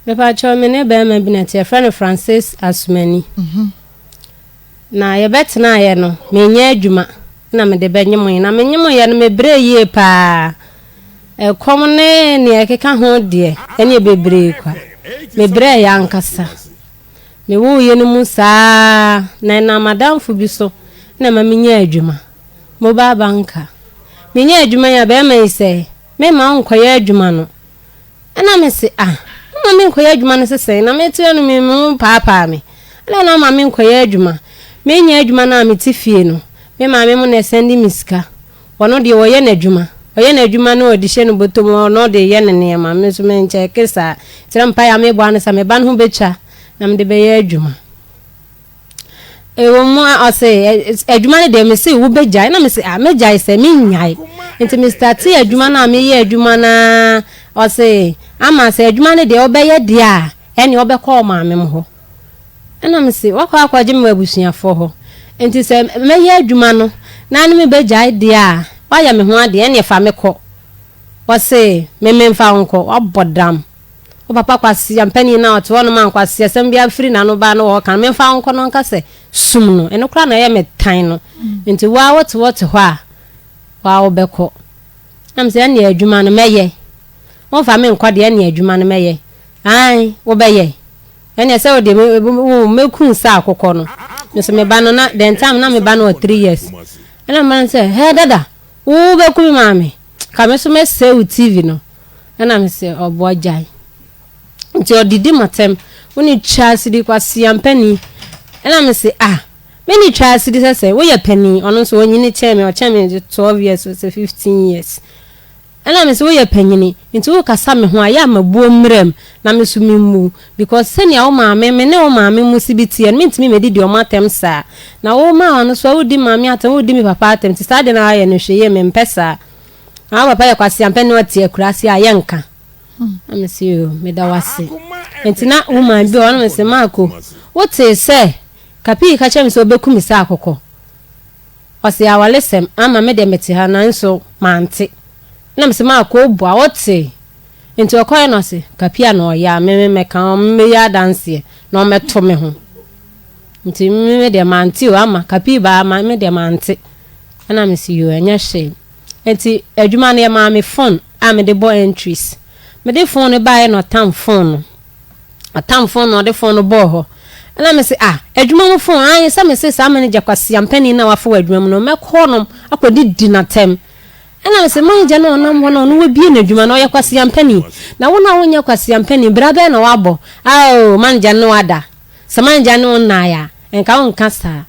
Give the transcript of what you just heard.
Me pa cho me ne be ma bi na tie friend Francis Asmani. Na ye betena ye no me nya adwuma na me de benyemo na me nyemo ye no me bre yie pa kom ne ne ekeka ho de ene bebre kwa me bre ya nkasa me wo ye no musa na madam fu bi so na ma me nya adwuma mo ba banka me nya adwuma ya be ma ise me ma nkoya adwuma no na me se ma me nkoya adwuma no se na me tu no me papa me na ma me nkoya adwuma me nya adwuma na me tifie no me ma me mu na sendi miska wono de wo ye na adwuma no odihye no botomo no de ye ne ma me so me nche kesa trampa ya me bua no sa me ban ho becha na me de be ye adwuma wo mo ase adwuma ne de me se wo beja na me se me jai se me nyai enti me start adwuma na me ye adwuma na ase ama se adwuma ne de wo be ye de a ene wo be call ma me ho na me se wakwa kwaje me abusuafo ho enti se me ye adwuma no na ne me beja de a waya me ho ade ene fa me ko wase me mfa nko wabodam o papa kwasi ampani na oto wono man kwasi asem bia free na no ba no wo kan me mfa nko no nka se sum no eno kra na ye me tan no enti wa woto ho a wa obeko am se ene adwuma no meye won fa me nko de ene adwuma no meye ai wo beye ene se wo de me kun sa akokọ no so me ba no na den time na me ba no 3 years ena man se he dada wo be ku mi mame ka me so me se TV no ena me se obo jai nti odidi matem woni chasi di kwasi ampani ena me se me ni chasi di se wo ye pani ono so onyini cheme o cheme 12 years so 15 years ena me se wo ye panyini nti wo kasa me ho aya mabuo mrem na me so mimu because senia wo maame me ne wo maame mu sibiti me ntimi me di o matem sa na wo ma ono so wo di maame atem wo di mi papa atem ti sa de na aye no hweye me mpesa papa ye kwasi ampani wati akurasi aye nka am se yo me da wase enti na wo ma bi ono me se mako wo te se kapi ka chem se obekumi sa akokọ o se awalesem ama me de meti ha na nso mante na me se mako bo a wote enti okoye no se kapia no ya me ka me ya dance no me to me ho enti me de mante o ama kapi ba ama me de mante na me se yo enya hye enti adwuma na ma me phone am de boy entries me de phone ba e no tam phone no de phone bo ho na me se adwuma mo phone an se me se sa manager kwasi ampani na wafo adwuma no me ko no akodi dinatem na me se manager no nam ho no wo bie na adwuma no ye kwasi ampani na wo na wo nya kwasi ampani brabe na wabo manager no ada sa manager no na ya enka won kasa